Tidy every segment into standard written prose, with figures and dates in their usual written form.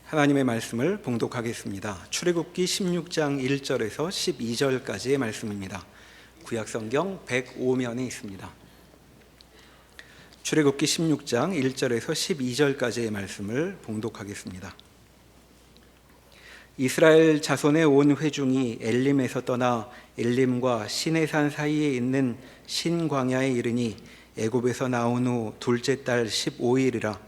하나님의 말씀을 봉독하겠습니다. 출애굽기 16장 1절에서 12절까지의 말씀입니다. 구약성경 105면에 있습니다. 출애굽기 16장 1절에서 12절까지의 말씀을 봉독하겠습니다. 이스라엘 자손의 온 회중이 엘림에서 떠나 엘림과 시내산 사이에 있는 신광야에 이르니 애굽에서 나온 후 둘째 달 15일이라.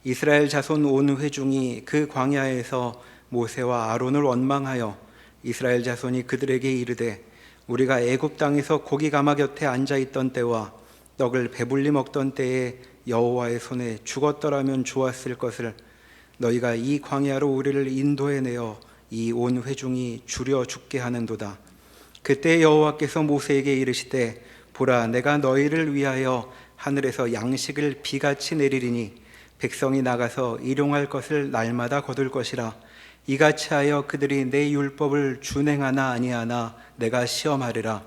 이스라엘 자손 온 회중이 그 광야에서 모세와 아론을 원망하여 이스라엘 자손이 그들에게 이르되 우리가 애굽 땅에서 고기 가마 곁에 앉아 있던 때와 떡을 배불리 먹던 때에 여호와의 손에 죽었더라면 좋았을 것을 너희가 이 광야로 우리를 인도해내어 이 온 회중이 주려 죽게 하는도다. 그때 여호와께서 모세에게 이르시되 보라, 내가 너희를 위하여 하늘에서 양식을 비같이 내리리니 백성이 나가서 일용할 것을 날마다 거둘 것이라. 이같이 하여 그들이 내 율법을 준행하나 아니하나 내가 시험하리라.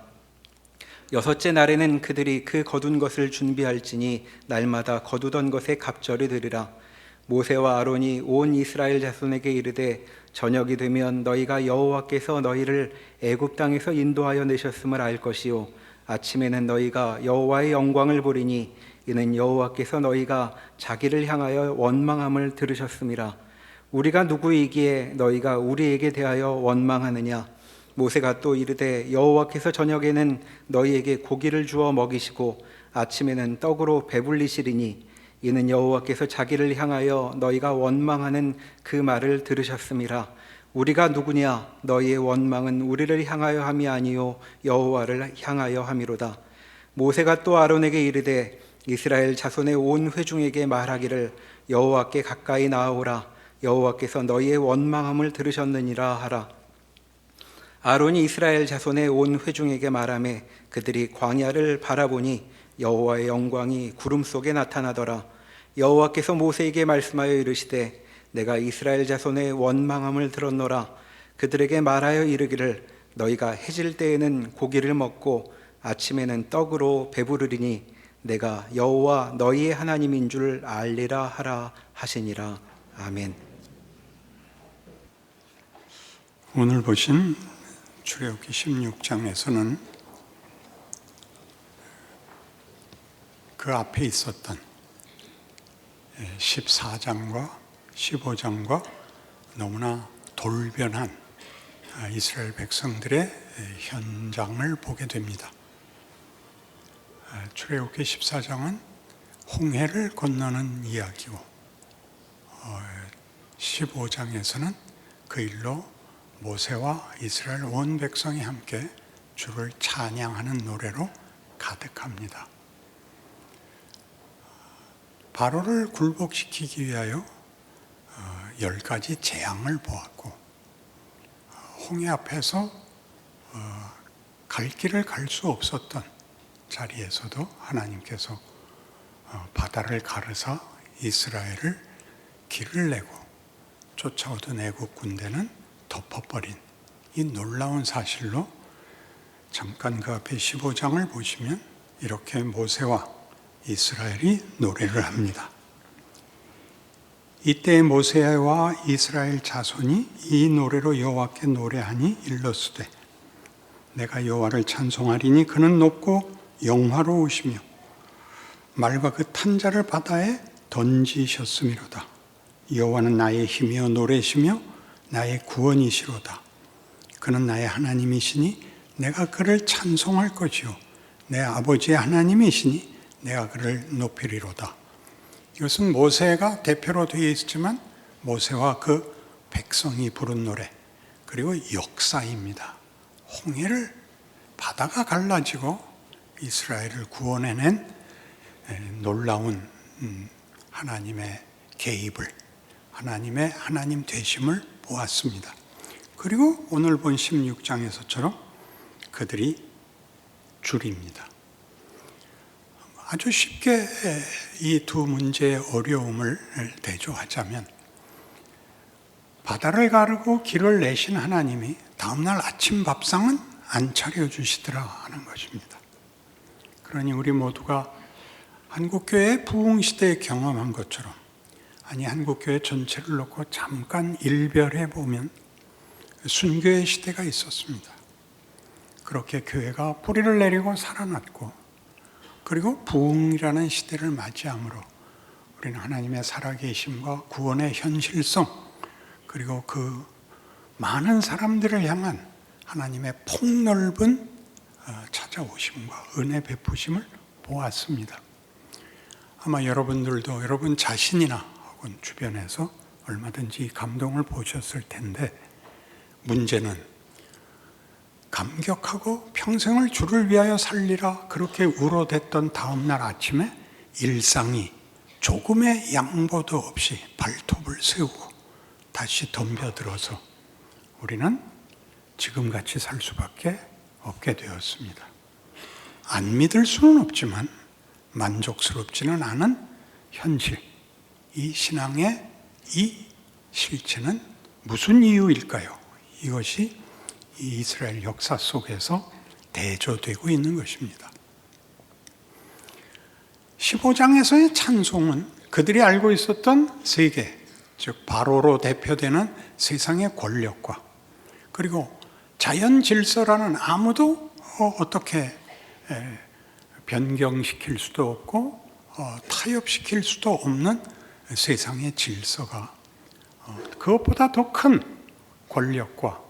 여섯째 날에는 그들이 그 거둔 것을 준비할지니 날마다 거두던 것에 갑절이 되리라. 모세와 아론이 온 이스라엘 자손에게 이르되 저녁이 되면 너희가 여호와께서 너희를 애굽 땅에서 인도하여 내셨음을 알 것이요 아침에는 너희가 여호와의 영광을 보리니 이는 여호와께서 너희가 자기를 향하여 원망함을 들으셨음이라. 우리가 누구이기에 너희가 우리에게 대하여 원망하느냐. 모세가 또 이르되 여호와께서 저녁에는 너희에게 고기를 주어 먹이시고 아침에는 떡으로 배불리시리니 이는 여호와께서 자기를 향하여 너희가 원망하는 그 말을 들으셨음이라. 우리가 누구냐. 너희의 원망은 우리를 향하여 함이 아니요 여호와를 향하여 함이로다. 모세가 또 아론에게 이르되 이스라엘 자손의 온 회중에게 말하기를 여호와께 가까이 나아오라. 여호와께서 너희의 원망함을 들으셨느니라 하라. 아론이 이스라엘 자손의 온 회중에게 말하매 그들이 광야를 바라보니 여호와의 영광이 구름 속에 나타나더라. 여호와께서 모세에게 말씀하여 이르시되 내가 이스라엘 자손의 원망함을 들었노라. 그들에게 말하여 이르기를 너희가 해질 때에는 고기를 먹고 아침에는 떡으로 배부르리니 내가 여호와 너희의 하나님인 줄 알리라 하라 하시니라. 아멘. 오늘 보신 출애굽기 16장에서는 그 앞에 있었던 14장과 15장과 너무나 돌변한 이스라엘 백성들의 현장을 보게 됩니다. 출애굽기 14장은 홍해를 건너는 이야기고 15장에서는 그 일로 모세와 이스라엘 온 백성이 함께 주를 찬양하는 노래로 가득합니다. 바로를 굴복시키기 위하여 10가지 재앙을 보았고 홍해 앞에서 갈 길을 갈 수 없었던 자리에서도 하나님께서 바다를 가르사 이스라엘을 길을 내고 쫓아오던 애국 군대는 덮어버린 이 놀라운 사실로 잠깐 그 앞에 15장을 보시면 이렇게 모세와 이스라엘이 노래를 합니다. 이때 모세와 이스라엘 자손이 이 노래로 여호와께 노래하니 일러스되 내가 여호와를 찬송하리니 그는 높고 영화로우시며 말과 그 탄자를 바다에 던지셨음이로다. 여호와는 나의 힘이여 노래시며 나의 구원이시로다. 그는 나의 하나님이시니 내가 그를 찬송할 것이요 내 아버지의 하나님이시니 내가 그를 높이리로다. 이것은 모세가 대표로 되어 있지만 모세와 그 백성이 부른 노래 그리고 역사입니다. 홍해를 바다가 갈라지고 이스라엘을 구원해낸 놀라운 하나님의 개입을 하나님의 하나님 되심을 보았습니다. 그리고 오늘 본 16장에서처럼 그들이 줄입니다. 아주 쉽게 이 두 문제의 어려움을 대조하자면 바다를 가르고 길을 내신 하나님이 다음날 아침 밥상은 안 차려주시더라 하는 것입니다. 그러니 우리 모두가 한국교회의 부흥시대에 경험한 것처럼 아니 한국교회 전체를 놓고 잠깐 일별해 보면 순교의 시대가 있었습니다. 그렇게 교회가 뿌리를 내리고 살아났고, 그리고 부흥이라는 시대를 맞이함으로 우리는 하나님의 살아계심과 구원의 현실성, 그리고 그 많은 사람들을 향한 하나님의 폭넓은 찾아오심과 은혜 베푸심을 보았습니다. 아마 여러분들도 여러분 자신이나 혹은 주변에서 얼마든지 감동을 보셨을 텐데, 문제는 감격하고 평생을 주를 위하여 살리라 그렇게 우러댔던 다음날 아침에 일상이 조금의 양보도 없이 발톱을 세우고 다시 덤벼들어서 우리는 지금같이 살 수밖에 없게 되었습니다. 안 믿을 수는 없지만 만족스럽지는 않은 현실, 이 신앙의 이 실체는 무슨 이유일까요? 이것이 이 이스라엘 역사 속에서 대조되고 있는 것입니다. 15장에서의 찬송은 그들이 알고 있었던 세계, 즉 바로로 대표되는 세상의 권력과, 그리고 자연 질서라는 아무도 어떻게 변경시킬 수도 없고 타협시킬 수도 없는 세상의 질서가 그것보다 더 큰 권력과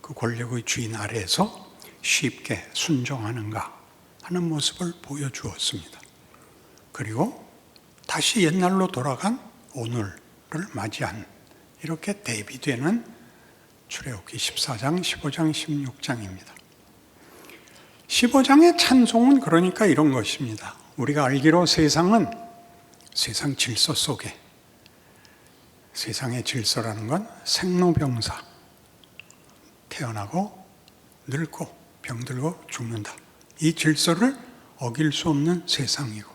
그 권력의 주인 아래에서 쉽게 순종하는가 하는 모습을 보여주었습니다. 그리고 다시 옛날로 돌아간 오늘을 맞이한 이렇게 대비되는 출애굽기 14장, 15장, 16장입니다. 15장의 찬송은 그러니까 이런 것입니다. 우리가 알기로 세상은 세상 질서 속에, 세상의 질서라는 건 생로병사, 태어나고 늙고 병들고 죽는다. 이 질서를 어길 수 없는 세상이고,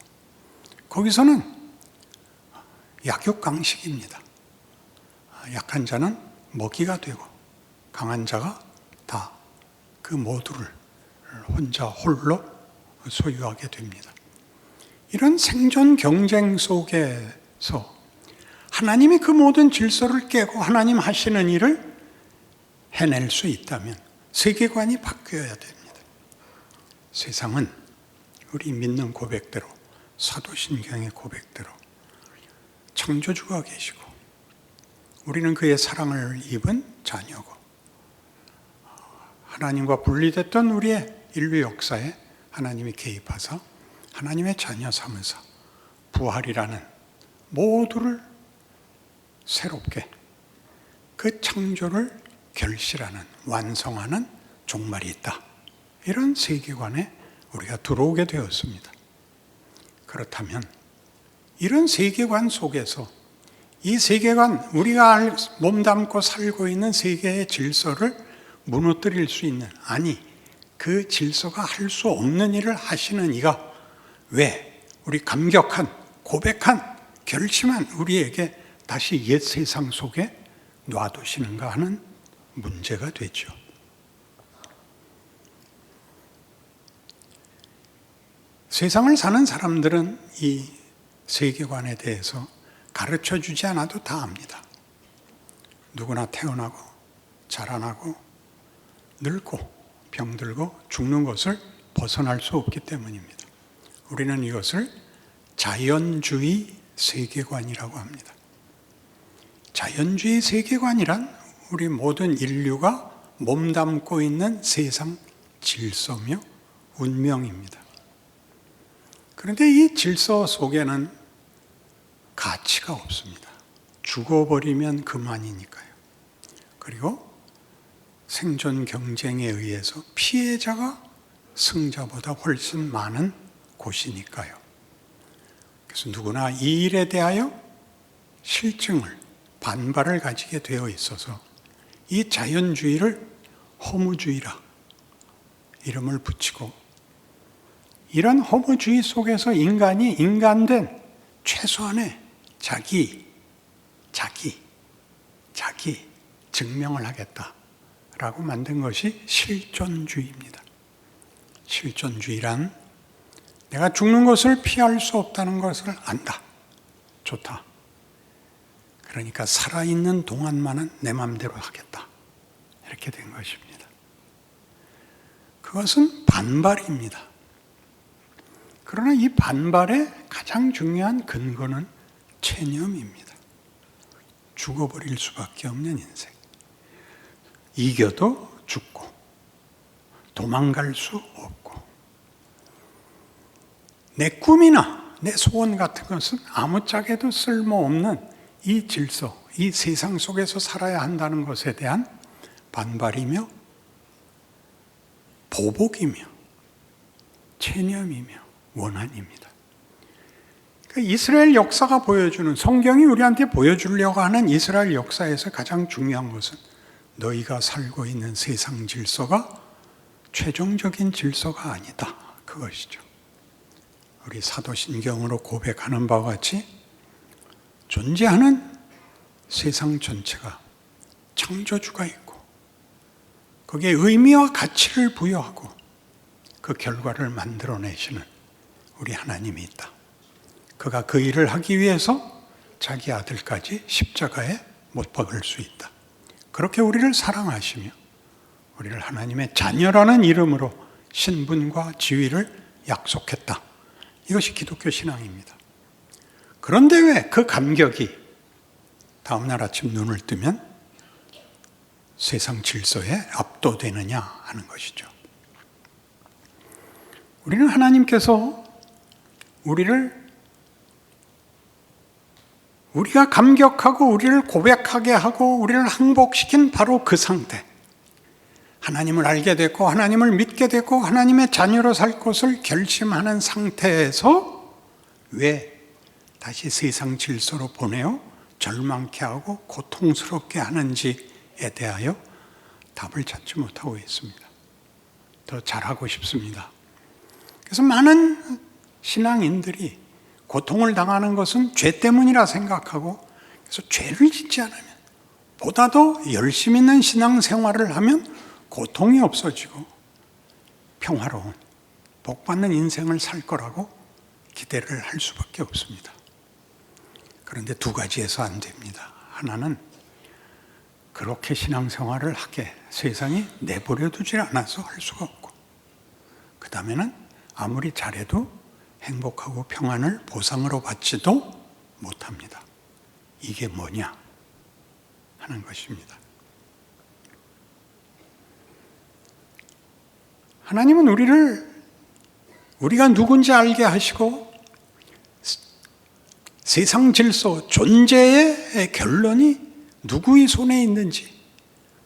거기서는 약육강식입니다. 약한 자는 먹이가 되고 강한 자가 다 그 모두를 혼자 홀로 소유하게 됩니다. 이런 생존 경쟁 속에서 하나님이 그 모든 질서를 깨고 하나님 하시는 일을 해낼 수 있다면 세계관이 바뀌어야 됩니다. 세상은 우리 믿는 고백대로, 사도신경의 고백대로 창조주가 계시고 우리는 그의 사랑을 입은 자녀고, 하나님과 분리됐던 우리의 인류 역사에 하나님이 개입하사 하나님의 자녀 삼으사 부활이라는 모두를 새롭게 그 창조를 결실하는, 완성하는 종말이 있다. 이런 세계관에 우리가 들어오게 되었습니다. 그렇다면 이런 세계관 속에서 이 세계관, 우리가 몸담고 살고 있는 세계의 질서를 무너뜨릴 수 있는, 아니 그 질서가 할 수 없는 일을 하시는 이가 왜 우리 감격한, 고백한, 결심한 우리에게 다시 옛 세상 속에 놔두시는가 하는 문제가 되죠. 세상을 사는 사람들은 이 세계관에 대해서 가르쳐 주지 않아도 다 압니다. 누구나 태어나고 자라나고 늙고 병들고 죽는 것을 벗어날 수 없기 때문입니다. 우리는 이것을 자연주의 세계관이라고 합니다. 자연주의 세계관이란 우리 모든 인류가 몸담고 있는 세상 질서며 운명입니다. 그런데 이 질서 속에는 가치가 없습니다. 죽어버리면 그만이니까요. 그리고 생존 경쟁에 의해서 피해자가 승자보다 훨씬 많은 곳이니까요. 그래서 누구나 이 일에 대하여 실증을, 반발을 가지게 되어 있어서 이 자연주의를 허무주의라 이름을 붙이고, 이런 허무주의 속에서 인간이 인간된 최소한의 자기 증명을 하겠다라고 만든 것이 실존주의입니다. 실존주의란 내가 죽는 것을 피할 수 없다는 것을 안다. 좋다. 그러니까 살아있는 동안만은 내 마음대로 하겠다. 이렇게 된 것입니다. 그것은 반발입니다. 그러나 이 반발의 가장 중요한 근거는 체념입니다. 죽어버릴 수밖에 없는 인생. 이겨도 죽고 도망갈 수 없고 내 꿈이나 내 소원 같은 것은 아무짝에도 쓸모없는 이 질서, 이 세상 속에서 살아야 한다는 것에 대한 반발이며 보복이며 체념이며 원한입니다. 그러니까 이스라엘 역사가 보여주는, 성경이 우리한테 보여주려고 하는 이스라엘 역사에서 가장 중요한 것은 너희가 살고 있는 세상 질서가 최종적인 질서가 아니다. 그것이죠. 우리 사도신경으로 고백하는 바와 같이 존재하는 세상 전체가 창조주가 있고 거기에 의미와 가치를 부여하고 그 결과를 만들어내시는 우리 하나님이 있다. 그가 그 일을 하기 위해서 자기 아들까지 십자가에 못 박을 수 있다. 그렇게 우리를 사랑하시며 우리를 하나님의 자녀라는 이름으로 신분과 지위를 약속했다. 이것이 기독교 신앙입니다. 그런데 왜 그 감격이 다음날 아침 눈을 뜨면 세상 질서에 압도되느냐 하는 것이죠. 우리는 하나님께서 우리가 감격하고 우리를 고백하게 하고 우리를 항복시킨 바로 그 상태, 하나님을 알게 됐고 하나님을 믿게 됐고 하나님의 자녀로 살 것을 결심하는 상태에서 왜 다시 세상 질서로 보내어 절망케 하고 고통스럽게 하는지에 대하여 답을 찾지 못하고 있습니다. 더 잘하고 싶습니다. 그래서 많은 신앙인들이 고통을 당하는 것은 죄 때문이라 생각하고, 그래서 죄를 짓지 않으면, 보다 더 열심 있는 신앙생활을 하면 고통이 없어지고 평화로운 복받는 인생을 살 거라고 기대를 할 수밖에 없습니다. 그런데 두 가지에서 안 됩니다. 하나는 그렇게 신앙생활을 하게 세상이 내버려 두지 않아서 할 수가 없고, 그 다음에는 아무리 잘해도 행복하고 평안을 보상으로 받지도 못합니다. 이게 뭐냐 하는 것입니다. 하나님은 우리가 누군지 알게 하시고 세상 질서, 존재의 결론이 누구의 손에 있는지,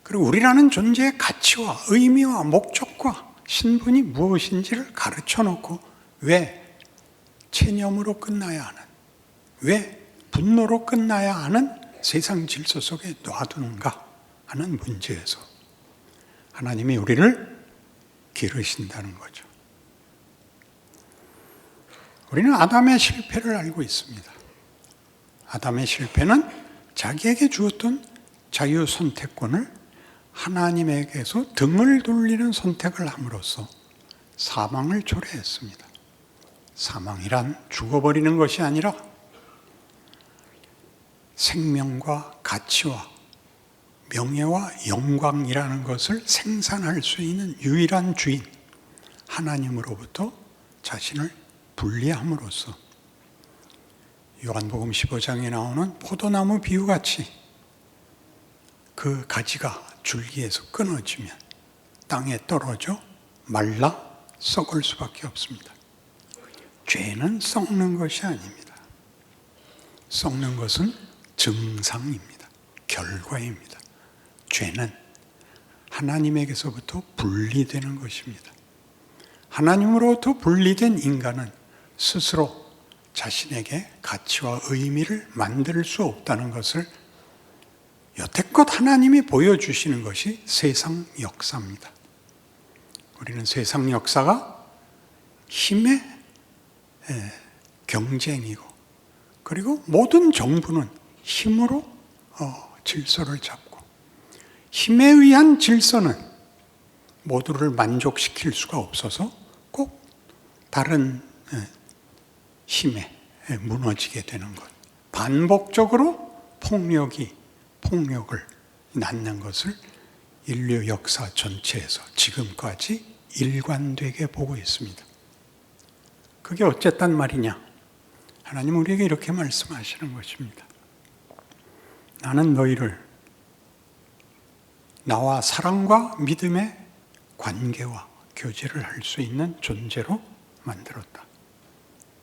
그리고 우리라는 존재의 가치와 의미와 목적과 신분이 무엇인지를 가르쳐 놓고 왜 체념으로 끝나야 하는, 왜 분노로 끝나야 하는 세상 질서 속에 놔두는가 하는 문제에서 하나님이 우리를 기르신다는 거죠. 우리는 아담의 실패를 알고 있습니다. 아담의 실패는 자기에게 주었던 자유 선택권을 하나님에게서 등을 돌리는 선택을 함으로써 사망을 초래했습니다. 사망이란 죽어버리는 것이 아니라 생명과 가치와 명예와 영광이라는 것을 생산할 수 있는 유일한 주인 하나님으로부터 자신을 분리함으로써 요한복음 15장에 나오는 포도나무 비유같이 그 가지가 줄기에서 끊어지면 땅에 떨어져 말라 썩을 수밖에 없습니다. 죄는 썩는 것이 아닙니다. 썩는 것은 증상입니다. 결과입니다. 죄는 하나님에게서부터 분리되는 것입니다. 하나님으로부터 분리된 인간은 스스로 자신에게 가치와 의미를 만들 수 없다는 것을 여태껏 하나님이 보여주시는 것이 세상 역사입니다. 우리는 세상 역사가 힘의 경쟁이고, 그리고 모든 정부는 힘으로 질서를 잡고, 힘에 의한 질서는 모두를 만족시킬 수가 없어서 꼭 다른 힘에 무너지게 되는 것, 반복적으로 폭력을 낳는 것을 인류 역사 전체에서 지금까지 일관되게 보고 있습니다. 그게 어쨌단 말이냐? 하나님은 우리에게 이렇게 말씀하시는 것입니다. 나는 너희를 나와 사랑과 믿음의 관계와 교제를 할 수 있는 존재로 만들었다.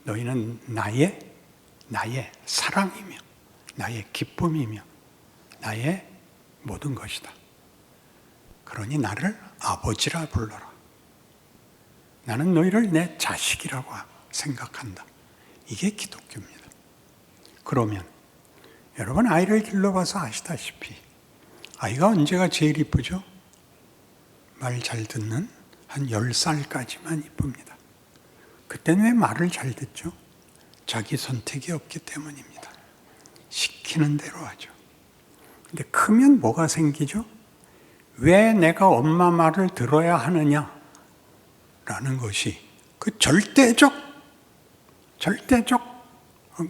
너희는 나의 사랑이며 나의 기쁨이며 나의 모든 것이다. 그러니 나를 아버지라 불러라. 나는 너희를 내 자식이라고 생각한다. 이게 기독교입니다. 그러면 여러분 아이를 길러봐서 아시다시피 아이가 언제가 제일 이쁘죠? 말 잘 듣는 한 10살까지만 이쁩니다. 그때는 왜 말을 잘 듣죠? 자기 선택이 없기 때문입니다. 시키는 대로 하죠. 근데 크면 뭐가 생기죠? 왜 내가 엄마 말을 들어야 하느냐? 라는 것이 그 절대적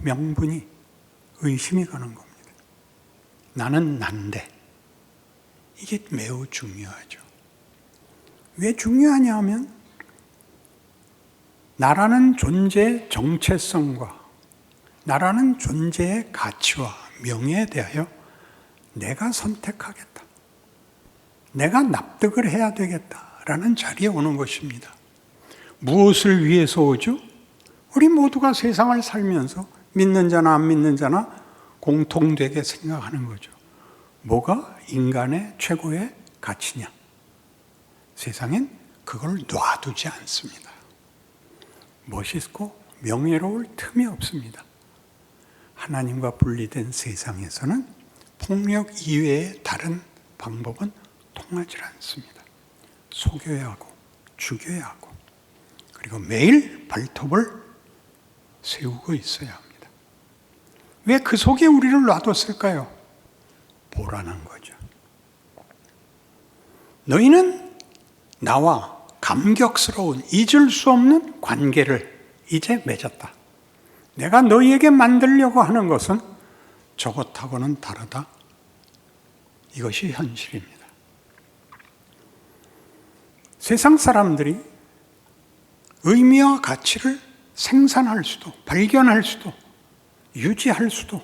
명분이 의심이 가는 겁니다. 나는 난데. 이게 매우 중요하죠. 왜 중요하냐 하면 나라는 존재의 정체성과 나라는 존재의 가치와 명예에 대하여 내가 선택하겠다. 내가 납득을 해야 되겠다라는 자리에 오는 것입니다. 무엇을 위해서 오죠? 우리 모두가 세상을 살면서 믿는 자나 안 믿는 자나 공통되게 생각하는 거죠. 뭐가 인간의 최고의 가치냐? 세상엔 그걸 놔두지 않습니다. 멋있고 명예로울 틈이 없습니다. 하나님과 분리된 세상에서는 폭력 이외의 다른 방법은 통하지 않습니다. 속여야 하고 죽여야 하고 그리고 매일 발톱을 세우고 있어야 합니다. 왜 그 속에 우리를 놔뒀을까요? 보라는 거죠. 너희는 나와 감격스러운 잊을 수 없는 관계를 이제 맺었다. 내가 너희에게 만들려고 하는 것은 저것하고는 다르다. 이것이 현실입니다. 세상 사람들이 의미와 가치를 생산할 수도, 발견할 수도, 유지할 수도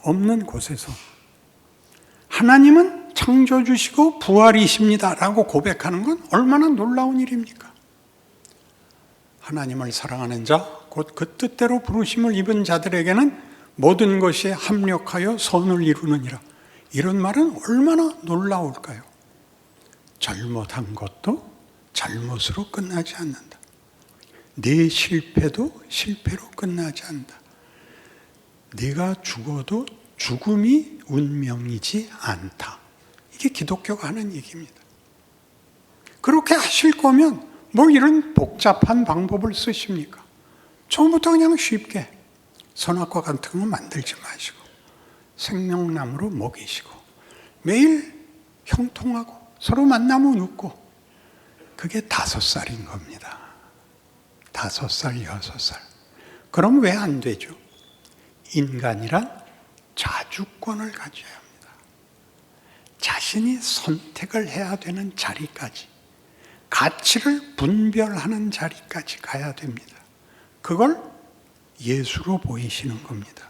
없는 곳에서 하나님은 창조주시고 부활이십니다라고 고백하는 건 얼마나 놀라운 일입니까? 하나님을 사랑하는 자, 곧 그 뜻대로 부르심을 입은 자들에게는 모든 것이 합력하여 선을 이루느니라. 이런 말은 얼마나 놀라울까요? 잘못한 것도 잘못으로 끝나지 않는다. 네 실패도 실패로 끝나지 않는다. 네가 죽어도 죽음이 운명이지 않다. 이게 기독교가 하는 얘기입니다. 그렇게 하실 거면 뭘 이런 복잡한 방법을 쓰십니까? 처음부터 그냥 쉽게 선악과 같은 거 만들지 마시고 생명나무로 먹이시고 매일 형통하고 서로 만나면 웃고 그게 5살인 겁니다. 5살, 6살. 그럼 왜 안 되죠? 인간이란 자주권을 가져야 합니다. 자신이 선택을 해야 되는 자리까지, 가치를 분별하는 자리까지 가야 됩니다. 그걸 예수로 보이시는 겁니다.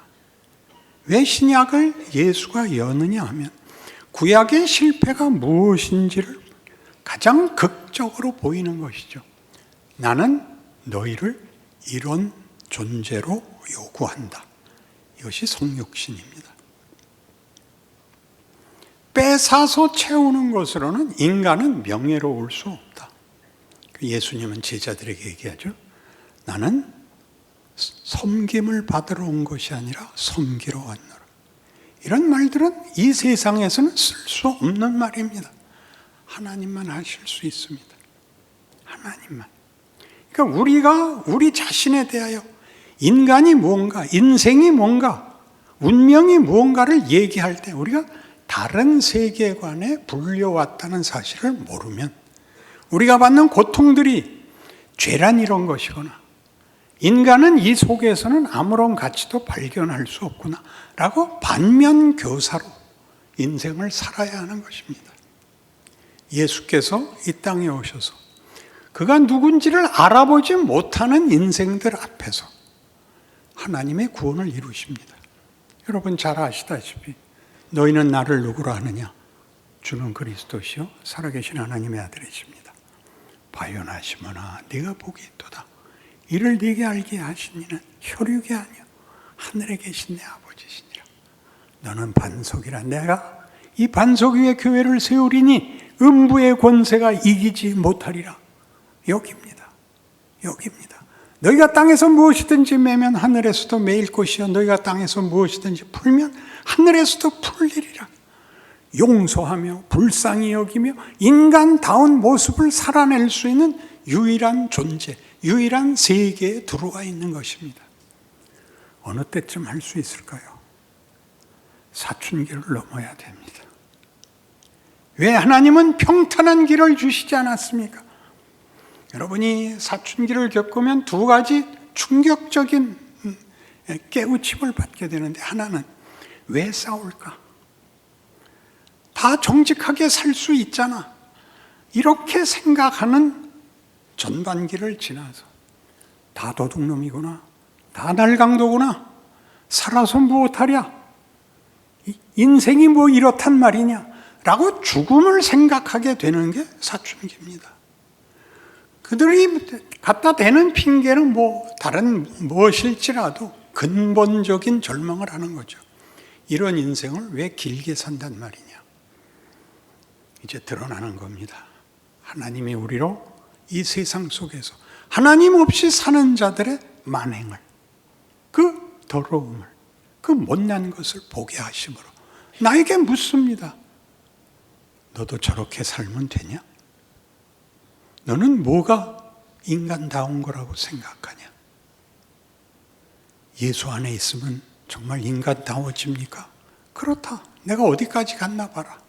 왜 신약을 예수가 여느냐 하면 구약의 실패가 무엇인지를 가장 극적으로 보이는 것이죠. 나는 너희를 이런 존재로 요구한다. 이것이 성육신입니다. 뺏어서 채우는 것으로는 인간은 명예로울 수 없다. 예수님은 제자들에게 얘기하죠. 나는 섬김을 받으러 온 것이 아니라 섬기러 왔노라. 이런 말들은 이 세상에서는 쓸 수 없는 말입니다. 하나님만 하실 수 있습니다. 하나님만. 그러니까 우리가 우리 자신에 대하여 인간이 무언가, 인생이 뭔가, 운명이 무언가를 얘기할 때 우리가 다른 세계관에 불려왔다는 사실을 모르면 우리가 받는 고통들이 죄란 이런 것이거나 인간은 이 속에서는 아무런 가치도 발견할 수 없구나 라고 반면교사로 인생을 살아야 하는 것입니다. 예수께서 이 땅에 오셔서 그가 누군지를 알아보지 못하는 인생들 앞에서 하나님의 구원을 이루십니다. 여러분 잘 아시다시피 너희는 나를 누구로 하느냐? 주는 그리스도시요 살아계신 하나님의 아들이십니다. 바요나 시몬아 네가 복이 있도다. 이를 네게 알게 하신 이는 혈육이 아니요 하늘에 계신 내 아버지시니라. 너는 반석이라. 내가 이 반석 위에 교회를 세우리니 음부의 권세가 이기지 못하리라. 여기입니다. 여기입니다. 너희가 땅에서 무엇이든지 매면 하늘에서도 매일 것이요 너희가 땅에서 무엇이든지 풀면 하늘에서도 풀리리라. 용서하며 불쌍히 여기며 인간다운 모습을 살아낼 수 있는 유일한 존재, 유일한 세계에 들어와 있는 것입니다. 어느 때쯤 할 수 있을까요? 사춘기를 넘어야 됩니다. 왜 하나님은 평탄한 길을 주시지 않았습니까? 여러분이 사춘기를 겪으면 두 가지 충격적인 깨우침을 받게 되는데, 하나는 왜 싸울까? 다 정직하게 살 수 있잖아. 이렇게 생각하는 전반기를 지나서 다 도둑놈이구나, 다 날강도구나, 살아서 무엇하랴, 인생이 뭐 이렇단 말이냐 라고 죽음을 생각하게 되는 게 사춘기입니다. 그들이 갖다 대는 핑계는 뭐 다른 무엇일지라도 근본적인 절망을 하는 거죠. 이런 인생을 왜 길게 산단 말이냐. 이제 드러나는 겁니다. 하나님이 우리로 이 세상 속에서 하나님 없이 사는 자들의 만행을, 그 더러움을, 그 못난 것을 보게 하심으로 나에게 묻습니다. 너도 저렇게 살면 되냐? 너는 뭐가 인간다운 거라고 생각하냐? 예수 안에 있으면 정말 인간다워집니까? 그렇다. 내가 어디까지 갔나 봐라.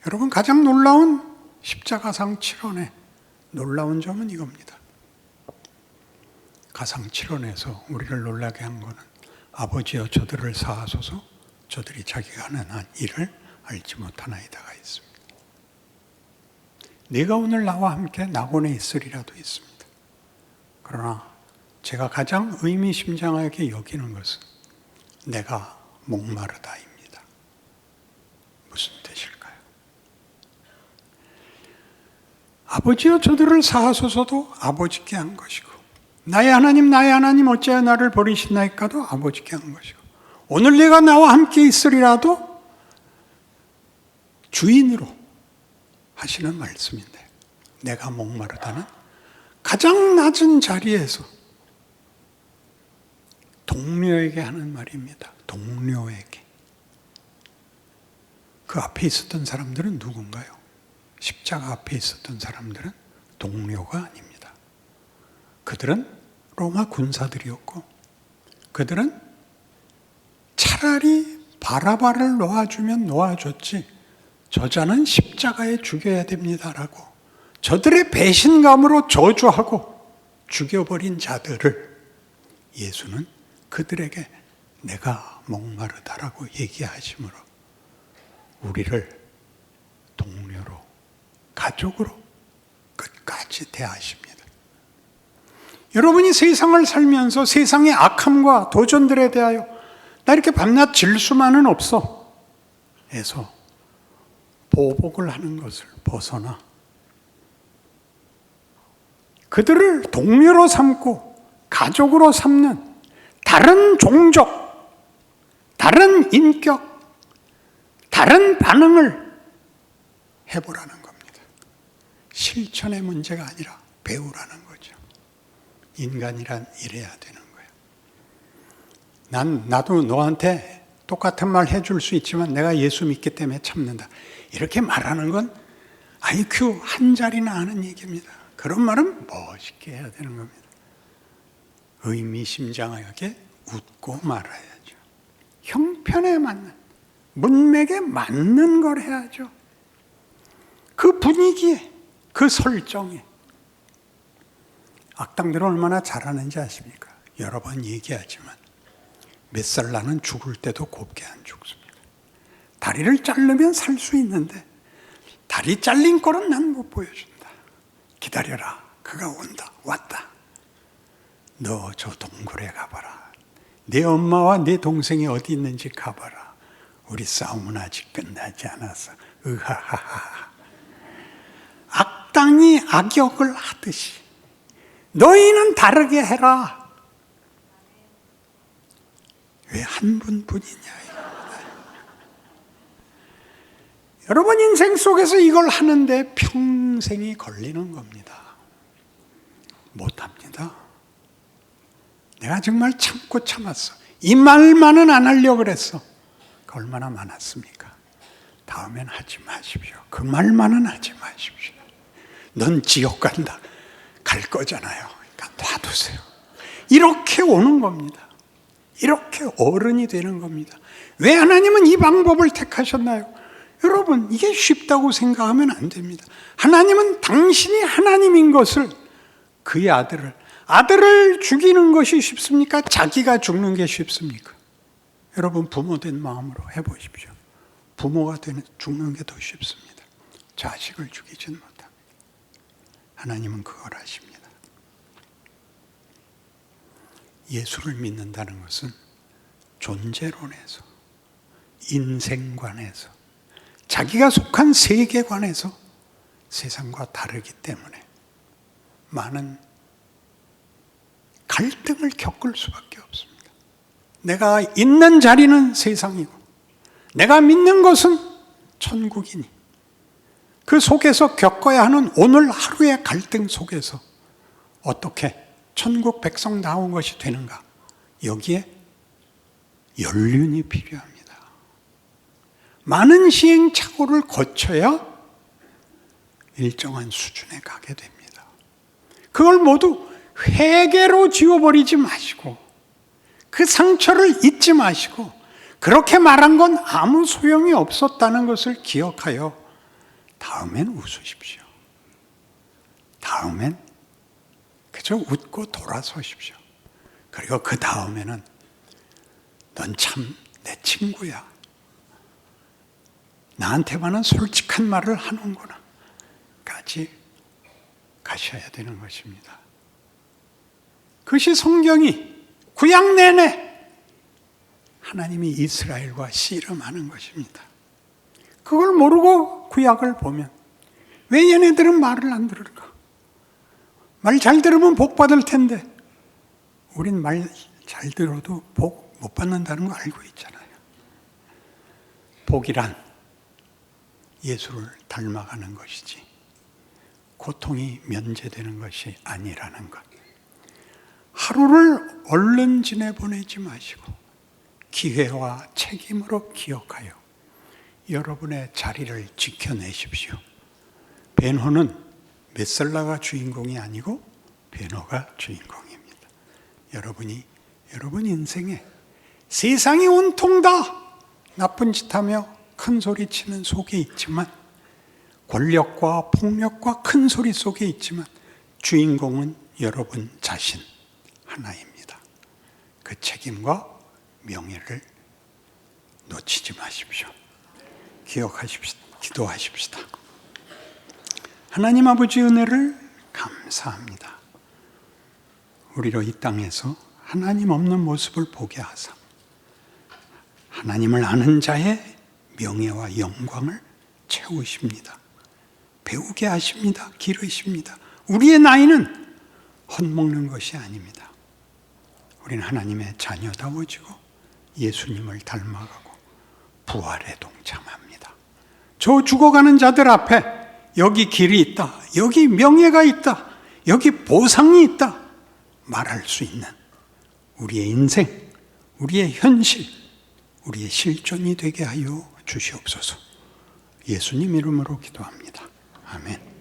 여러분, 가장 놀라운 십자가상 7원의 놀라운 점은 이겁니다. 가상 7원에서 우리를 놀라게 한 거는 아버지여 저들을 사하소서 저들이 자기가 하는 한 일을 알지 못하나이다가 있습니다. 네가 오늘 나와 함께 낙원에 있으리라도 있습니다. 그러나 제가 가장 의미심장하게 여기는 것은 내가 목마르다입니다. 무슨 뜻일까요? 아버지여 저들을 사하소서도 아버지께 한 것이고, 나의 하나님 어찌하여 나를 버리시나이까도 아버지께 한 것이고, 오늘 내가 나와 함께 있으리라도 주인으로 하시는 말씀인데, 내가 목마르다는 가장 낮은 자리에서 동료에게 하는 말입니다. 동료에게. 그 앞에 있었던 사람들은 누군가요? 십자가 앞에 있었던 사람들은 동료가 아닙니다. 그들은 로마 군사들이었고, 그들은 차라리 바라바를 놓아주면 놓아줬지 저자는 십자가에 죽여야 됩니다라고 저들의 배신감으로 저주하고 죽여버린 자들을 예수는 그들에게 내가 목마르다라고 얘기하심으로 우리를 동료로, 가족으로 끝까지 대하십니다. 여러분이 세상을 살면서 세상의 악함과 도전들에 대하여 나 이렇게 밤낮 질 수만은 없어 해서 보복을 하는 것을 벗어나 그들을 동료로 삼고 가족으로 삼는 다른 종족, 다른 인격, 다른 반응을 해보라는 겁니다. 실천의 문제가 아니라 배우라는 거죠. 인간이란 이래야 되는 거예요. 나도 너한테 똑같은 말 해줄 수 있지만 내가 예수 믿기 때문에 참는다. 이렇게 말하는 건 IQ 한 자리나 하는 얘기입니다. 그런 말은 멋있게 해야 되는 겁니다. 의미심장하게 웃고 말아야죠. 형편에 맞는, 문맥에 맞는 걸 해야죠. 그 분위기에, 그 설정에. 악당들은 얼마나 잘하는지 아십니까? 여러 번 얘기하지만 몇 죽을 때도 곱게 안 죽습니다. 다리를 자르면 살 수 있는데 다리 잘린 꼴은 난 못 보여준다. 기다려라. 그가 온다. 왔다. 너 저 동굴에 가봐라. 내 엄마와 내 동생이 어디 있는지 가봐라. 우리 싸움은 아직 끝나지 않았어. 으하하하. 악당이 악역을 하듯이 너희는 다르게 해라. 왜 한 분뿐이냐. 여러분 인생 속에서 이걸 하는데 평생이 걸리는 겁니다. 못합니다. 내가 정말 참고 참았어. 이 말만은 안 하려고 그랬어. 그 얼마나 많았습니까? 다음엔 하지 마십시오. 그 말만은 하지 마십시오. 넌 지옥 간다. 갈 거잖아요. 그러니까 놔두세요. 이렇게 오는 겁니다. 이렇게 어른이 되는 겁니다. 왜 하나님은 이 방법을 택하셨나요? 여러분, 이게 쉽다고 생각하면 안 됩니다. 하나님은 당신이 하나님인 것을, 그의 아들을 죽이는 것이 쉽습니까? 자기가 죽는 게 쉽습니까? 여러분, 부모된 마음으로 해보십시오. 부모가 죽는 게 더 쉽습니다. 자식을 죽이지는 못합니다. 하나님은 그걸 아십니다. 예수를 믿는다는 것은 존재론에서, 인생관에서, 자기가 속한 세계관에서 세상과 다르기 때문에 많은 갈등을 겪을 수밖에 없습니다. 내가 있는 자리는 세상이고 내가 믿는 것은 천국이니 그 속에서 겪어야 하는 오늘 하루의 갈등 속에서 어떻게 천국 백성다운 것이 되는가? 여기에 연륜이 필요합니다. 많은 시행착오를 거쳐야 일정한 수준에 가게 됩니다. 그걸 모두 회개로 지워버리지 마시고 그 상처를 잊지 마시고 그렇게 말한 건 아무 소용이 없었다는 것을 기억하여 다음엔 웃으십시오. 다음엔 그저 웃고 돌아서십시오. 그리고 그 다음에는 넌 참 내 친구야. 나한테만은 솔직한 말을 하는구나. 까지 가셔야 되는 것입니다. 그것이 성경이 구약 내내 하나님이 이스라엘과 씨름하는 것입니다. 그걸 모르고 구약을 보면 왜 얘네들은 말을 안 들을까? 말 잘 들으면 복 받을 텐데 우린 말 잘 들어도 복 못 받는다는 거 알고 있잖아요. 복이란 예수를 닮아가는 것이지 고통이 면제되는 것이 아니라는 것. 하루를 얼른 지내보내지 마시고 기회와 책임으로 기억하여 여러분의 자리를 지켜내십시오. 베노는 벳셀라가 주인공이 아니고 베노가 주인공입니다. 여러분 인생에 세상이 온통 다 나쁜 짓 하며 큰 소리 치는 속에 있지만 권력과 폭력과 큰 소리 속에 있지만 주인공은 여러분 자신 하나입니다. 그 책임과 명예를 놓치지 마십시오. 기억하십시다. 기도하십시다. 하나님 아버지 은혜를 감사합니다. 우리로 이 땅에서 하나님 없는 모습을 보게 하사 하나님을 아는 자의 명예와 영광을 채우십니다. 배우게 하십니다. 기르십니다. 우리의 나이는 헛먹는 것이 아닙니다. 우리는 하나님의 자녀다워지고 예수님을 닮아가고 부활에 동참합니다. 저 죽어가는 자들 앞에 여기 길이 있다. 여기 명예가 있다. 여기 보상이 있다. 말할 수 있는 우리의 인생, 우리의 현실, 우리의 실존이 되게 하여 주시옵소서. 예수님 이름으로 기도합니다. 아멘.